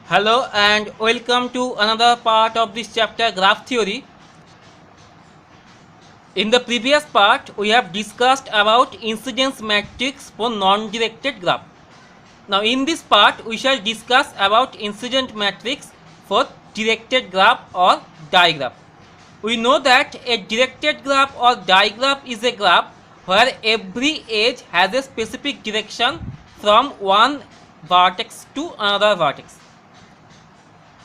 Hello and welcome to another part of this chapter graph theory. In the previous part we have discussed about incidence matrix for non-directed graph. Now in this part we shall discuss about incidence matrix for directed graph or digraph. We know that a directed graph or digraph is a graph where every edge has a specific direction from one vertex to another vertex.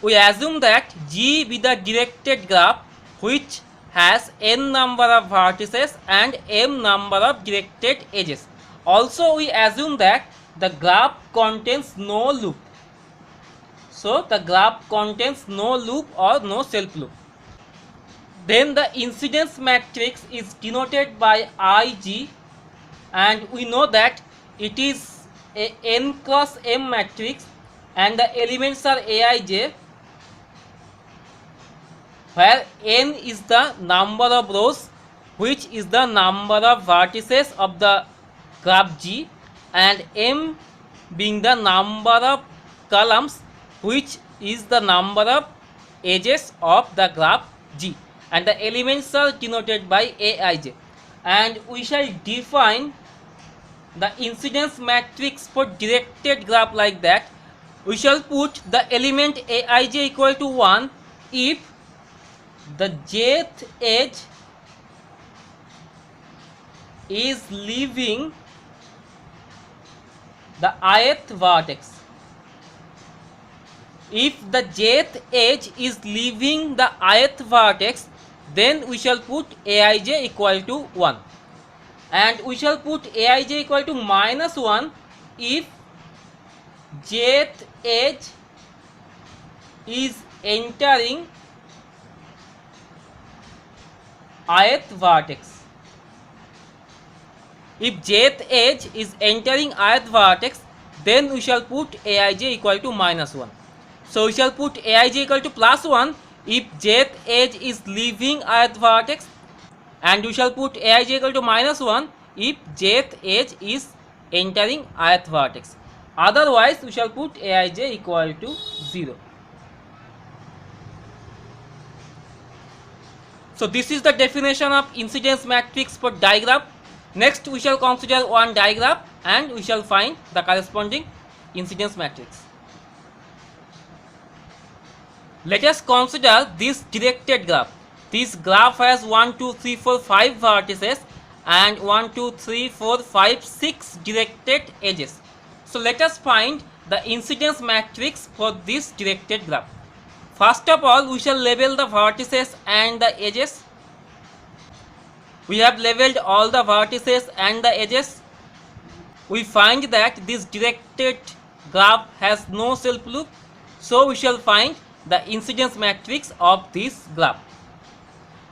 We assume that G be the directed graph which has n number of vertices and m number of directed edges. Also we assume that the graph contains no loop. So the graph contains no loop or no self loop. Then the incidence matrix is denoted by Ig, and we know that it is a n cross m matrix and the elements are Aij, where n is the number of rows which is the number of vertices of the graph G, and m being the number of columns which is the number of edges of the graph G, and the elements are denoted by Aij. And we shall define the incidence matrix for directed graph like that. We shall put the element Aij equal to 1 if the jth edge is leaving the ith vertex. If the jth edge is leaving the ith vertex, then we shall put Aij equal to 1, and we shall put Aij equal to minus 1 if jth edge is entering ith vertex. If jth edge is entering ith vertex, then we shall put Aij equal to minus 1. So we shall put Aij equal to plus 1 if jth edge is leaving ith vertex, and we shall put Aij equal to minus 1 if jth edge is entering ith vertex. Otherwise we shall put Aij equal to 0. So this is the definition of incidence matrix for digraph. Next we shall consider one digraph and we shall find the corresponding incidence matrix. Let us consider this directed graph. This graph has 1, 2, 3, 4, 5 vertices and 1, 2, 3, 4, 5, 6 directed edges. So let us find the incidence matrix for this directed graph. First of all, we shall label the vertices and the edges. We have labeled all the vertices and the edges. We find that this directed graph has no self loop, so we shall find the incidence matrix of this graph.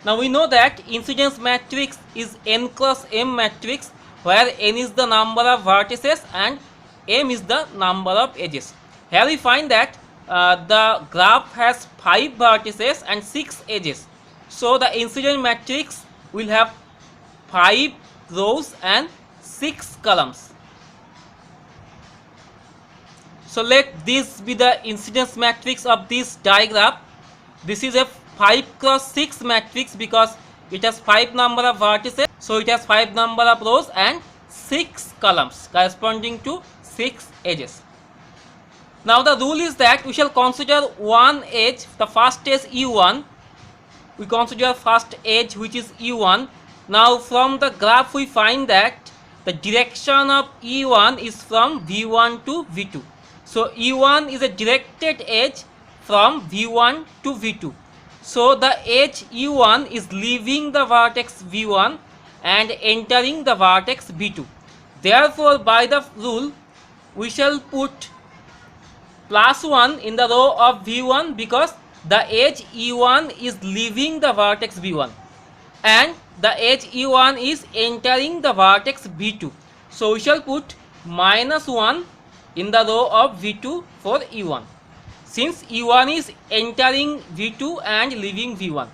Now we know that incidence matrix is n cross m matrix, where n is the number of vertices and m is the number of edges. Here we find that the graph has 5 vertices and 6 edges. So the incidence matrix will have 5 rows and 6 columns. So let this be the incidence matrix of this digraph. This is a 5 cross 6 matrix because it has 5 number of vertices. So it has 5 number of rows and 6 columns corresponding to 6 edges. Now the rule is that we shall consider one edge, the first edge E1. We consider first edge which is E1. Now from the graph we find that the direction of E1 is from V1 to V2. So E1 is a directed edge from V1 to V2. So the edge E1 is leaving the vertex V1 and entering the vertex V2. Therefore by the rule we shall put plus 1 in the row of V1 because the edge E1 is leaving the vertex V1 and the edge E1 is entering the vertex V2. So we shall put minus 1 in the row of V2 for E1, since E1 is entering V2 and leaving V1,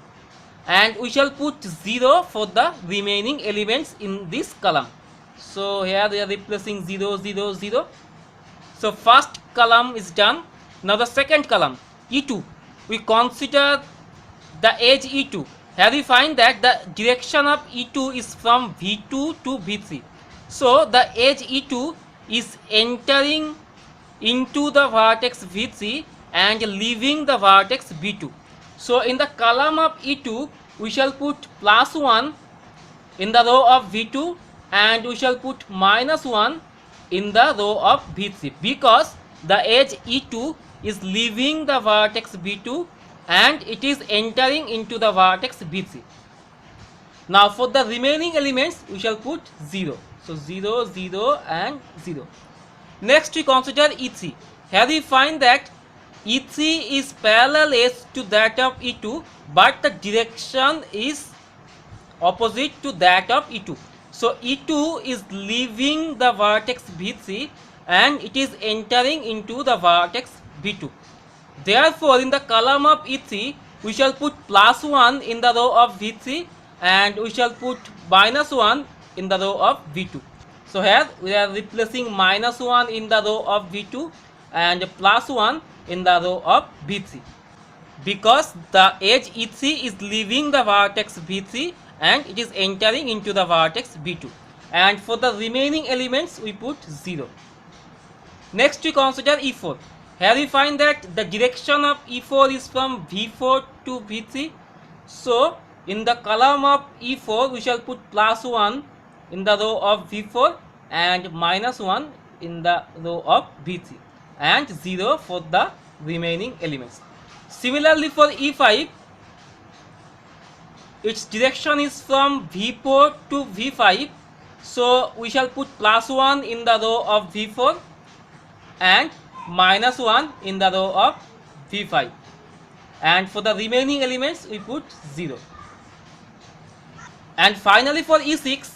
and we shall put 0 for the remaining elements in this column. So here we are replacing 0, 0, 0. So first column is done. Now the second column, E2, we consider the edge E2. Here we find that the direction of E2 is from V2 to V3. So the edge E2 is entering into the vertex V3 and leaving the vertex V2. So in the column of E2, we shall put +1 in the row of V2 and we shall put -1 in the row of V3, because the edge E2 is leaving the vertex V2 and it is entering into the vertex V3. Now for the remaining elements we shall put 0. So 0, 0 and 0. Next we consider E3. Here we find that E3 is parallel edge to that of E2, but the direction is opposite to that of E2. So E2 is leaving the vertex V3 and it is entering into the vertex V2. Therefore in the column of E3 we shall put +1 in the row of V3 and we shall put -1 in the row of V2. So here we are replacing -1 in the row of V2 and +1 in the row of V3, because the edge E3 is leaving the vertex V3 and it is entering into the vertex V2. And for the remaining elements we put 0. Next we consider E4. Here we find that the direction of E4 is from V4 to V3. So in the column of E4 we shall put +1 in the row of V4 and -1 in the row of V3 and 0 for the remaining elements. Similarly for E5, its direction is from V4 to V5. So we shall put +1 in the row of V4 and -1 in the row of V5, and for the remaining elements we put 0. And finally for E6,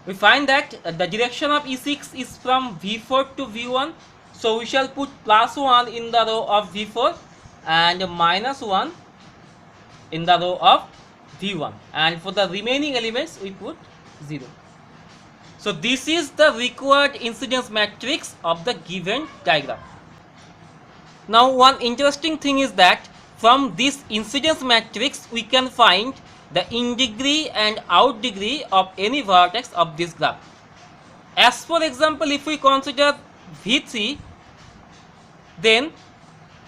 we find that the direction of E6 is from V4 to V1. So we shall put +1 in the row of V4 and -1 in the row of V1, and for the remaining elements we put 0. So this is the required incidence matrix of the given diagram. Now one interesting thing is that from this incidence matrix we can find the in degree and out degree of any vertex of this graph. As for example, if we consider V3, then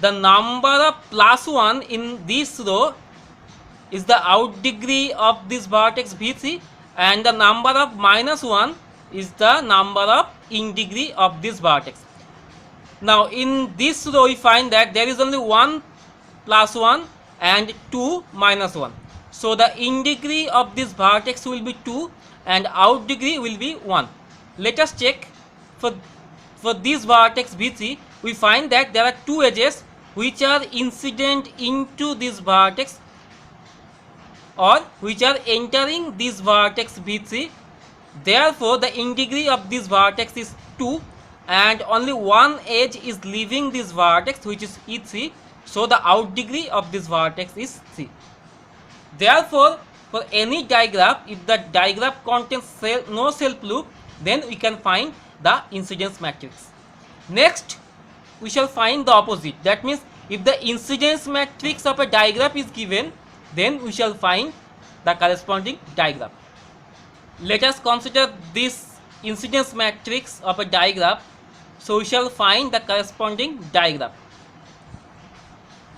the number of +1 in this row is the out degree of this vertex V3 and the number of -1 is the number of in degree of this vertex. Now in this row we find that there is only 1 +1 and 2 -1. So the in degree of this vertex will be 2 and out degree will be 1. Let us check. For this vertex V3, we find that there are two edges which are incident into this vertex or which are entering this vertex V3. Therefore the in degree of this vertex is 2 and only one edge is leaving this vertex, which is E3. So the out degree of this vertex is 3. Therefore for any digraph, if the digraph contains no self loop, then we can find the incidence matrix. Next we shall find the opposite. That means if the incidence matrix of a digraph is given, then we shall find the corresponding digraph. Let us consider this incidence matrix of a digraph. So we shall find the corresponding digraph.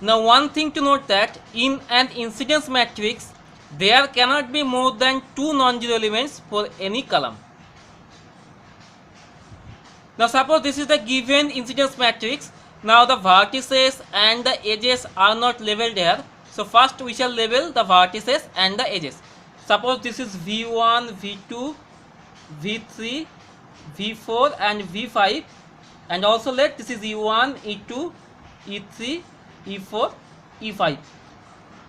Now one thing to note, that in an incidence matrix there cannot be more than 2 non-zero elements for any column. Now suppose this is the given incidence matrix. Now the vertices and the edges are not labeled here. So first we shall label the vertices and the edges. Suppose this is V1, V2, V3, V4 and V5, and also let this is E1, E2, E3, E4, E5.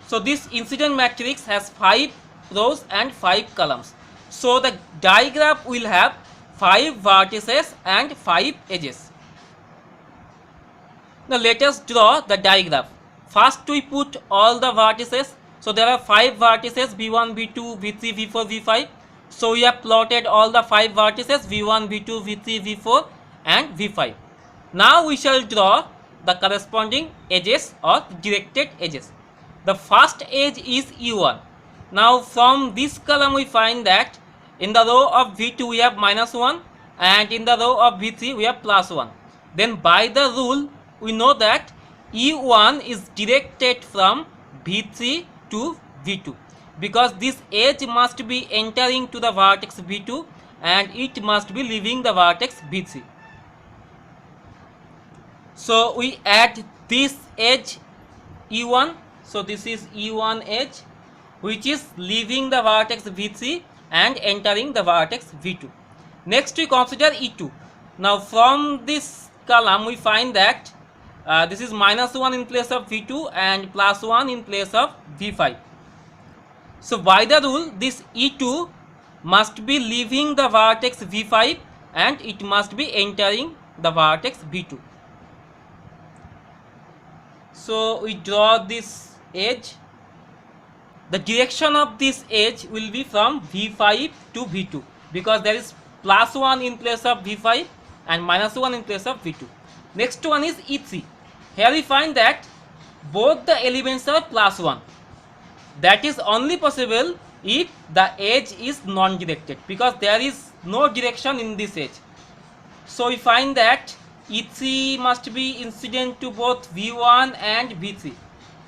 So this incident matrix has 5 rows and 5 columns. So the digraph will have 5 vertices and 5 edges. Now let us draw the digraph. First we put all the vertices. So there are 5 vertices, V1, V2, V3, V4, V5. So we have plotted all the 5 vertices, V1, V2, V3, V4 and V5. Now we shall draw the corresponding edges or directed edges. The first edge is E1. Now from this column we find that in the row of V2 we have -1 and in the row of V3 we have +1. Then by the rule we know that E1 is directed from V3 to V2 because this edge must be entering to the vertex V2 and it must be leaving the vertex V3. So we add this edge E1. So this is E1 edge which is leaving the vertex V3 and entering the vertex V2. Next we consider E2. Now from this column we find that this is -1 in place of V2 and +1 in place of V5. So by the rule this E2 must be leaving the vertex V5 and it must be entering the vertex V2. So we draw this edge. The direction of this edge will be from V5 to V2 because there is +1 in place of V5 and -1 in place of V2. Next one is E3. Here we find that both the elements are +1. That is only possible if the edge is non-directed because there is no direction in this edge. So we find that E3 must be incident to both V1 and V3.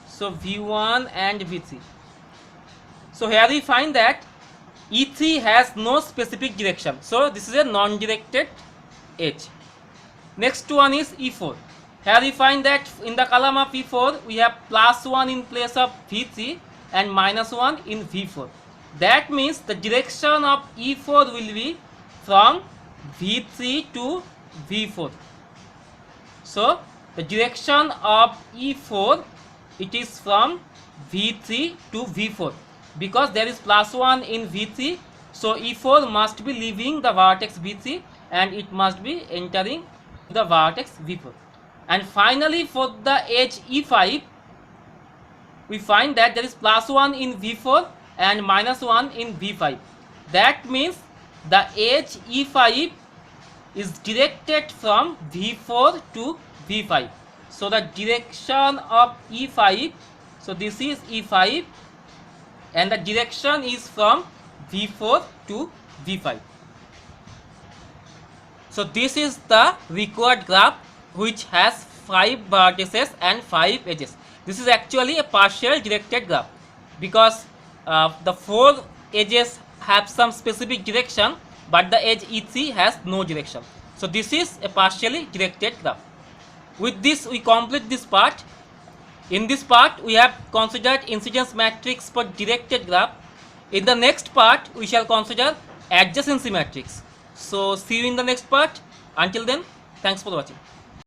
So V1 and V3. So here we find that E3 has no specific direction. So this is a non-directed edge. Next one is E4. Here we find that in the column of E4 we have +1 in place of V3 and -1 in V4. That means the direction of E4 will be from V3 to V4. So the direction of E4 it is from V3 to V4 because there is +1 in V3. So E4 must be leaving the vertex V3 and it must be entering the vertex V4. And finally for the edge E5 we find that there is +1 in V4 and -1 in V5. That means the edge E5 is directed from V4 to V5. So the direction of E5, so this is E5 and the direction is from V4 to V5. So this is the required graph which has 5 vertices and 5 edges. This is actually a partial directed graph because the 4 edges have some specific direction but the edge E3 has no direction. So this is a partially directed graph. With this we complete this part. In this part we have considered incidence matrix for directed graph. In the next part we shall consider adjacency matrix. So see you in the next part. Until then, thanks for watching.